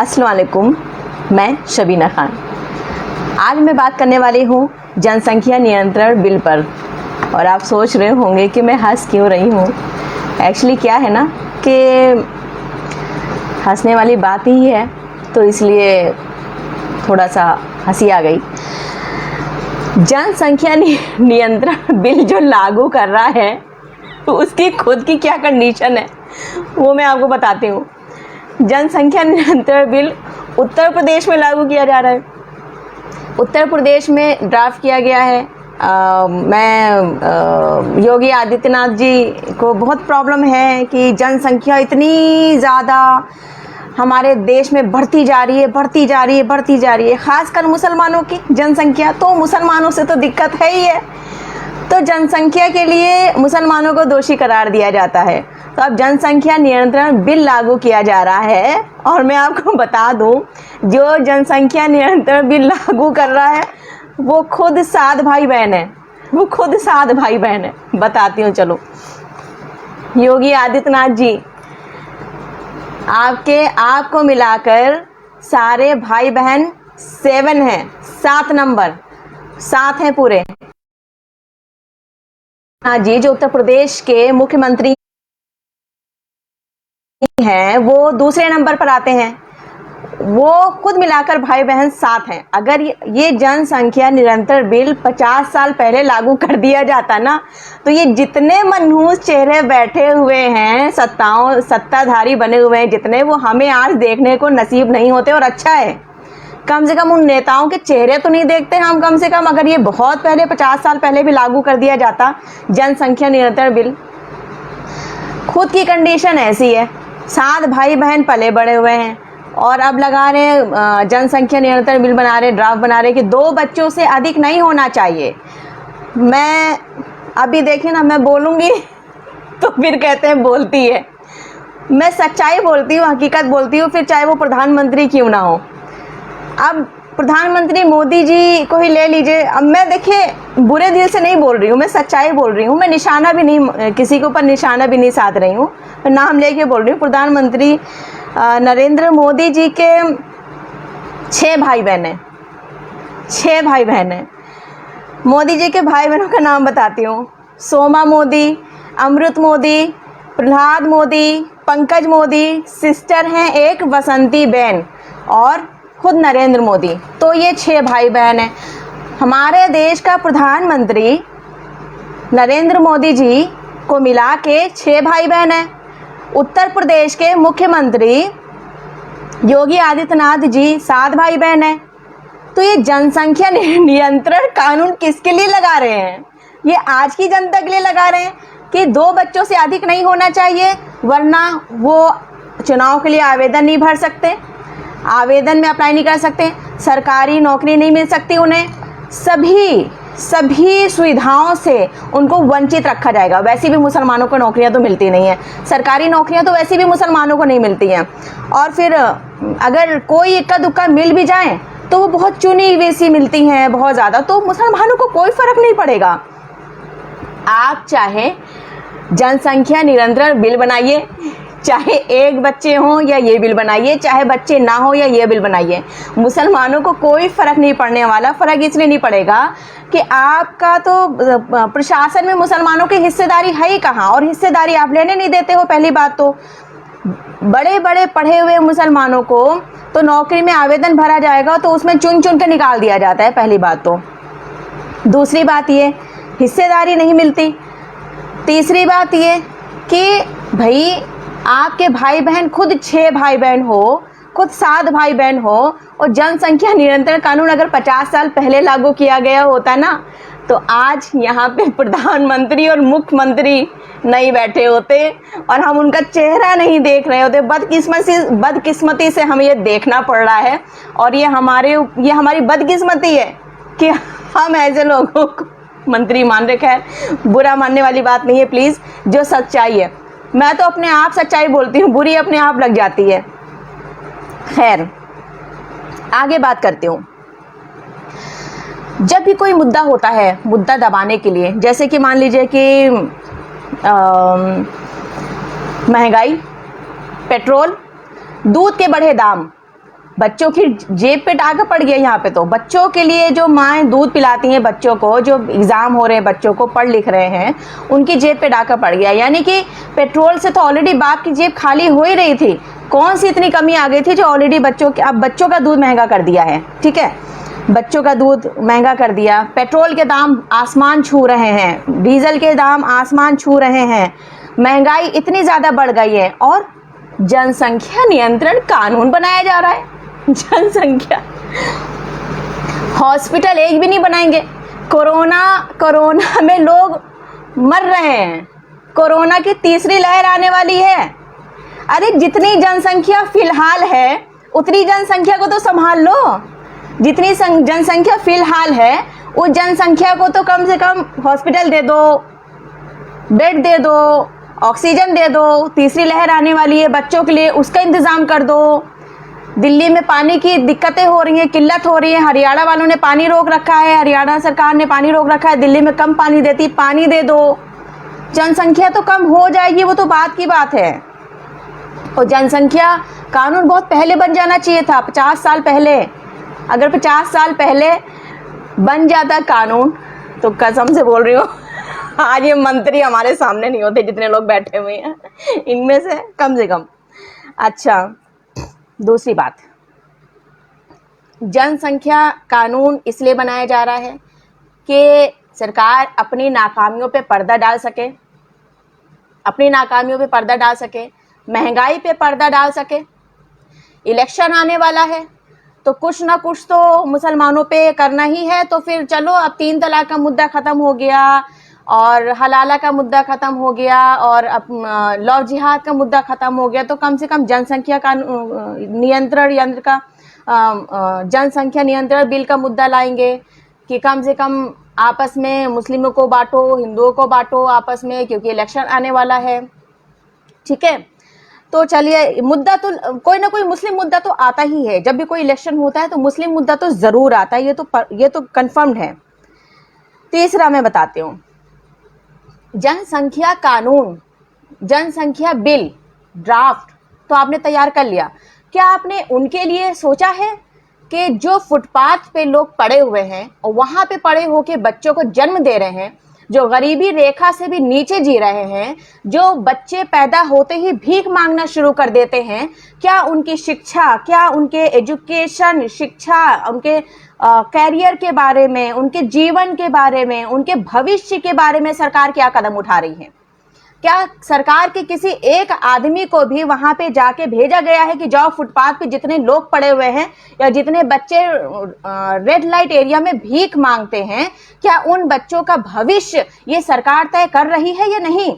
अस्सलाम वालेकुम, मैं शबीना खान। आज मैं बात करने वाली हूँ जनसंख्या नियंत्रण बिल पर। और आप सोच रहे होंगे कि मैं हंस क्यों रही हूँ। एक्चुअली क्या है ना कि हंसने वाली बात ही है, तो इसलिए थोड़ा सा हंसी आ गई। जनसंख्या नियंत्रण बिल जो लागू कर रहा है उसकी खुद की क्या कंडीशन है वो मैं आपको बताती हूँ। जनसंख्या नियंत्रण बिल उत्तर प्रदेश में लागू किया जा रहा है। उत्तर प्रदेश में ड्राफ्ट किया गया है। योगी आदित्यनाथ जी को बहुत प्रॉब्लम है कि जनसंख्या इतनी ज़्यादा हमारे देश में बढ़ती जा रही है, ख़ासकर मुसलमानों की जनसंख्या। तो मुसलमानों से तो दिक्कत है ही है, तो जनसंख्या के लिए मुसलमानों को दोषी करार दिया जाता है। तो अब जनसंख्या नियंत्रण बिल लागू किया जा रहा है। और मैं आपको बता दूं, जो जनसंख्या नियंत्रण बिल लागू कर रहा है वो खुद 7 भाई बहन है। बताती हूँ, चलो। योगी आदित्यनाथ जी, आपको मिलाकर सारे भाई बहन 7 हैं, 7 नंबर 7 हैं पूरे। हाँ जी, जो उत्तर प्रदेश के मुख्यमंत्री हैं वो दूसरे नंबर पर आते हैं। वो खुद मिलाकर भाई बहन 7 हैं। अगर ये जनसंख्या नियंत्रण बिल 50 साल पहले लागू कर दिया जाता ना, तो ये जितने मनहूस चेहरे बैठे हुए हैं, सत्ताधारी बने हुए हैं जितने, वो हमें आज देखने को नसीब नहीं होते। और अच्छा है, कम से कम उन नेताओं के चेहरे तो नहीं देखते हम। कम से कम अगर ये बहुत पहले 50 साल पहले भी लागू कर दिया जाता जनसंख्या नियंत्रण बिल। खुद की कंडीशन ऐसी है, 7 भाई बहन पले बड़े हुए हैं और अब लगा रहे जनसंख्या नियंत्रण बिल बना रहे, ड्राफ्ट बना रहे कि 2 बच्चों से अधिक नहीं होना चाहिए। मैं अभी देखिए ना, मैं बोलूँगी तो फिर कहते हैं बोलती है। मैं सच्चाई बोलती हूँ, हकीकत बोलती हूँ, फिर चाहे वो प्रधानमंत्री क्यों ना हो। अब प्रधानमंत्री मोदी जी को ही ले लीजिए। अब मैं देखिए बुरे दिल से नहीं बोल रही हूँ, मैं सच्चाई बोल रही हूँ। मैं निशाना भी नहीं, किसी के ऊपर निशाना भी नहीं साध रही हूँ, मैं नाम लेके बोल रही हूँ। प्रधानमंत्री नरेंद्र मोदी जी के 6 भाई बहन हैं, 6 भाई बहन हैं। मोदी जी के भाई बहनों का नाम बताती हूँ। सोमा मोदी, अमृत मोदी, प्रहलाद मोदी, पंकज मोदी, सिस्टर हैं एक वसंती बेन, और खुद नरेंद्र मोदी। तो ये 6 भाई बहन हैं। हमारे देश का प्रधानमंत्री नरेंद्र मोदी जी को मिला के 6 भाई बहन हैं। उत्तर प्रदेश के मुख्यमंत्री योगी आदित्यनाथ जी 7 भाई बहन हैं। तो ये जनसंख्या नियंत्रण कानून किसके लिए लगा रहे हैं? ये आज की जनता के लिए लगा रहे हैं कि 2 बच्चों से अधिक नहीं होना चाहिए, वरना वो चुनाव के लिए आवेदन नहीं भर सकते, आवेदन में अप्लाई नहीं कर सकते, सरकारी नौकरी नहीं मिल सकती उन्हें, सभी सुविधाओं से उनको वंचित रखा जाएगा। वैसे भी मुसलमानों को नौकरियां तो मिलती नहीं है, सरकारी नौकरियां तो वैसे भी मुसलमानों को नहीं मिलती हैं। और फिर अगर कोई इक्का दुक्का मिल भी जाए तो वो बहुत चुनी हुई सी मिलती हैं, बहुत ज़्यादा, तो मुसलमानों को कोई फ़र्क नहीं पड़ेगा। आप चाहे जनसंख्या नियंत्रण बिल बनाइए, चाहे 1 बच्चे हों या ये बिल बनाइए, चाहे बच्चे ना हो या ये बिल बनाइए, मुसलमानों को कोई फ़र्क नहीं पड़ने वाला। फ़र्क इसलिए नहीं पड़ेगा कि आपका तो प्रशासन में मुसलमानों की हिस्सेदारी है ही कहाँ, और हिस्सेदारी आप लेने नहीं देते हो। पहली बात तो बड़े बड़े पढ़े हुए मुसलमानों को तो नौकरी में आवेदन भरा जाएगा तो उसमें चुन चुन के निकाल दिया जाता है, पहली बात तो। दूसरी बात ये, हिस्सेदारी नहीं मिलती। तीसरी बात ये कि भाई आपके भाई बहन खुद 6 भाई बहन हो, खुद 7 भाई बहन हो, और जनसंख्या नियंत्रण कानून अगर 50 साल पहले लागू किया गया होता ना, तो आज यहाँ पे प्रधानमंत्री और मुख्यमंत्री नहीं बैठे होते और हम उनका चेहरा नहीं देख रहे होते। बदकिस्मती से हमें ये देखना पड़ रहा है, और ये हमारी बदकिस्मती है कि हम ऐसे लोगों को मंत्री मान रखे हैं। बुरा मानने वाली बात नहीं है प्लीज़, जो सच्चाई है। मैं तो अपने आप सच्चाई बोलती हूँ, बुरी अपने आप लग जाती है। खैर, आगे बात करती हूँ। जब भी कोई मुद्दा होता है, मुद्दा दबाने के लिए, जैसे कि मान लीजिए कि महंगाई, पेट्रोल, दूध के बढ़े दाम, बच्चों की जेब पे टाका पड़ गया यहाँ पे। तो बच्चों के लिए जो माएँ दूध पिलाती हैं बच्चों को, जो एग्ज़ाम हो रहे हैं, बच्चों को पढ़ लिख रहे हैं, उनकी जेब पे डाका पड़ गया। यानी कि पेट्रोल से तो ऑलरेडी बाप की जेब खाली हो ही रही थी, कौन सी इतनी कमी आ गई थी जो ऑलरेडी अब बच्चों का दूध महंगा कर दिया है। ठीक है, बच्चों का दूध महंगा कर दिया, पेट्रोल के दाम आसमान छू रहे हैं, डीजल के दाम आसमान छू रहे हैं, महंगाई इतनी ज़्यादा बढ़ गई है, और जनसंख्या नियंत्रण कानून बनाया जा रहा है। जनसंख्या, हॉस्पिटल एक भी नहीं बनाएंगे। कोरोना में लोग मर रहे हैं, कोरोना की तीसरी लहर आने वाली है। अरे जितनी जनसंख्या फिलहाल है उतनी जनसंख्या को तो संभाल लो। जितनी जनसंख्या फिलहाल है उस जनसंख्या को तो कम से कम हॉस्पिटल दे दो, बेड दे दो, ऑक्सीजन दे दो। तीसरी लहर आने वाली है, बच्चों के लिए उसका इंतज़ाम कर दो। दिल्ली में पानी की दिक्कतें हो रही हैं, किल्लत हो रही है, हरियाणा वालों ने पानी रोक रखा है, हरियाणा सरकार ने पानी रोक रखा है, दिल्ली में कम पानी देती, पानी दे दो। जनसंख्या तो कम हो जाएगी, वो तो बात की बात है। और जनसंख्या कानून बहुत पहले बन जाना चाहिए था, 50 साल पहले। अगर 50 साल पहले बन जाता कानून तो कसम से बोल रही हूँ आज ये मंत्री हमारे सामने नहीं होते, जितने लोग बैठे हुए हैं इनमें से कम। अच्छा, दूसरी बात, जनसंख्या कानून इसलिए बनाया जा रहा है कि सरकार अपनी नाकामियों पे पर्दा डाल सके, महंगाई पे पर्दा डाल सके। इलेक्शन आने वाला है तो कुछ ना कुछ तो मुसलमानों पे करना ही है। तो फिर चलो, अब 3 तलाक का मुद्दा ख़त्म हो गया, और हलाला का मुद्दा ख़त्म हो गया, और अब लव जिहाद का मुद्दा ख़त्म हो गया, तो कम से कम जनसंख्या का नियंत्रण यंत्र का जनसंख्या नियंत्रण बिल का मुद्दा लाएंगे कि कम से कम आपस में मुस्लिमों को बांटो, हिंदुओं को बांटो आपस में, क्योंकि इलेक्शन आने वाला है। ठीक है, तो चलिए, मुद्दा तो कोई ना कोई मुस्लिम मुद्दा तो आता ही है। जब भी कोई इलेक्शन होता है तो मुस्लिम मुद्दा तो ज़रूर आता है, ये तो कंफर्म्ड है। तीसरा मैं बताती हूँ, जनसंख्या कानून, जनसंख्या बिल ड्राफ्ट तो आपने तैयार कर लिया। क्या आपने उनके लिए सोचा है कि जो फुटपाथ पे लोग पड़े हुए हैं और वहाँ पे पड़े होके बच्चों को जन्म दे रहे हैं, जो गरीबी रेखा से भी नीचे जी रहे हैं, जो बच्चे पैदा होते ही भीख मांगना शुरू कर देते हैं, क्या उनकी शिक्षा, क्या उनके एजुकेशन, शिक्षा, उनके कैरियर के बारे में, उनके जीवन के बारे में, उनके भविष्य के बारे में सरकार क्या कदम उठा रही है? क्या सरकार के किसी एक आदमी को भी वहां पे जाके भेजा गया है कि जाओ फुटपाथ पे जितने लोग पड़े हुए हैं या जितने बच्चे रेड लाइट एरिया में भीख मांगते हैं, क्या उन बच्चों का भविष्य ये सरकार तय कर रही है या नहीं?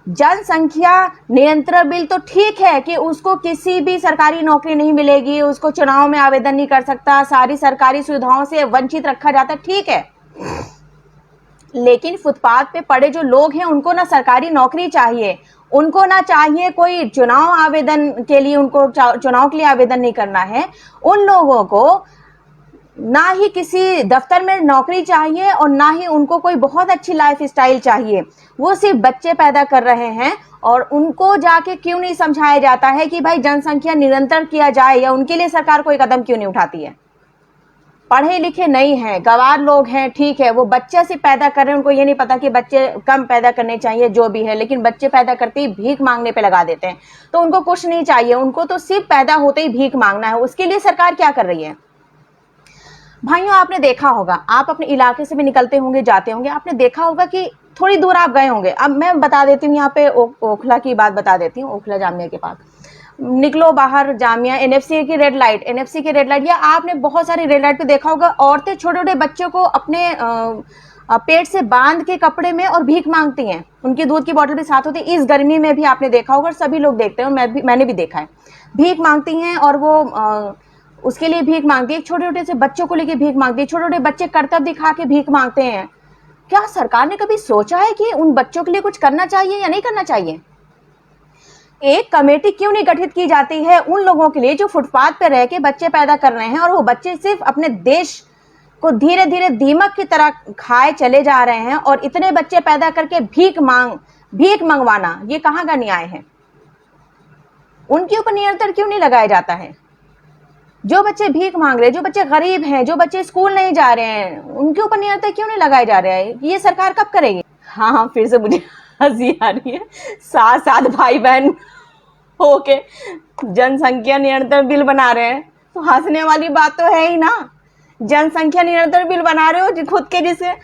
जनसंख्या नियंत्रण बिल तो ठीक है कि उसको किसी भी सरकारी नौकरी नहीं मिलेगी, उसको चुनाव में आवेदन नहीं कर सकता, सारी सरकारी सुविधाओं से वंचित रखा जाता, ठीक है। लेकिन फुटपाथ पे पड़े जो लोग हैं उनको ना सरकारी नौकरी चाहिए, उनको ना चाहिए कोई चुनाव आवेदन के लिए, उनको चुनाव के लिए आवेदन नहीं करना है। उन लोगों को ना ही किसी दफ्तर में नौकरी चाहिए और ना ही उनको कोई बहुत अच्छी लाइफ स्टाइल चाहिए। वो सिर्फ बच्चे पैदा कर रहे हैं, और उनको जाके क्यों नहीं समझाया जाता है कि भाई जनसंख्या निरंतर किया जाए, या उनके लिए सरकार कोई कदम क्यों नहीं उठाती है? पढ़े लिखे नहीं हैं, गंवार लोग हैं, ठीक है, वो बच्चे से पैदा कर रहे हैं, उनको ये नहीं पता कि बच्चे कम पैदा करने चाहिए, जो भी है, लेकिन बच्चे पैदा करते ही भीख मांगने पे लगा देते हैं। तो उनको कुछ नहीं चाहिए, उनको तो सिर्फ पैदा होते ही भीख मांगना है। उसके लिए सरकार क्या कर रही है? भाइयों, आपने देखा होगा, आप अपने इलाके से भी निकलते होंगे, जाते होंगे, आपने देखा होगा कि थोड़ी दूर आप गए होंगे। अब मैं बता देती हूँ, यहाँ पे ओखला की बात बता देती हूँ, ओखला जामिया के पास निकलो बाहर, जामिया, एनएफसी की रेड लाइट, या आपने बहुत सारी रेड लाइट पे देखा होगा, औरतें छोटे छोटे बच्चों को अपने पेट से बांध के कपड़े में और भीख मांगती हैं। उनकी दूध की बोतल भी साथ होती है। इस गर्मी में भी आपने देखा होगा, सभी लोग देखते हैं, मैंने भी देखा है, भीख मांगती हैं, और वो उसके लिए भीख मांगती है। छोटे छोटे से बच्चों को लेके भीख मांगती है, छोटे छोटे बच्चे करतब दिखा के भीख मांगते हैं। क्या सरकार ने कभी सोचा है कि उन बच्चों के लिए कुछ करना चाहिए या नहीं करना चाहिए? एक कमेटी क्यों नहीं गठित की जाती है उन लोगों के लिए जो फुटपाथ पे रह के बच्चे पैदा कर रहे हैं, और वो बच्चे सिर्फ अपने देश को धीरे धीरे दीमक की तरह खाए चले जा रहे हैं, और इतने बच्चे पैदा करके भीख मंगवाना, ये कहाँ का न्याय है? उनके ऊपर नियंत्रण क्यों नहीं लगाया जाता है? जो बच्चे भीख मांग रहे हैं, जो बच्चे गरीब हैं, जो बच्चे स्कूल नहीं जा रहे हैं, उनके ऊपर नियंत्रण क्यों नहीं लगाया जा रहा है? ये सरकार कब करेगी? हाँ हाँ, फिर से मुझे हंसी आ रही है। साथ साथ भाई बहन होके जनसंख्या नियंत्रण बिल बना रहे हैं, तो हंसने वाली बात तो है ही ना। जनसंख्या नियंत्रण बिल बना रहे हो खुद के, जिससे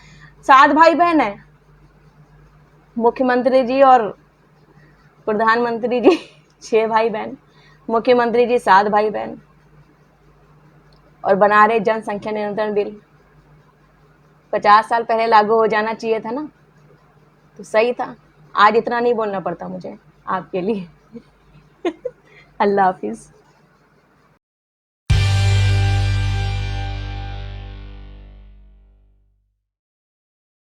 7 भाई बहन है, मुख्यमंत्री जी और प्रधानमंत्री जी 6 भाई बहन, मुख्यमंत्री जी 7 भाई बहन, और बना रहे जनसंख्या नियंत्रण बिल। 50 साल पहले लागू हो जाना चाहिए था ना, तो सही था। आज इतना नहीं बोलना पड़ता मुझे आपके लिए। अल्लाह हाफिज।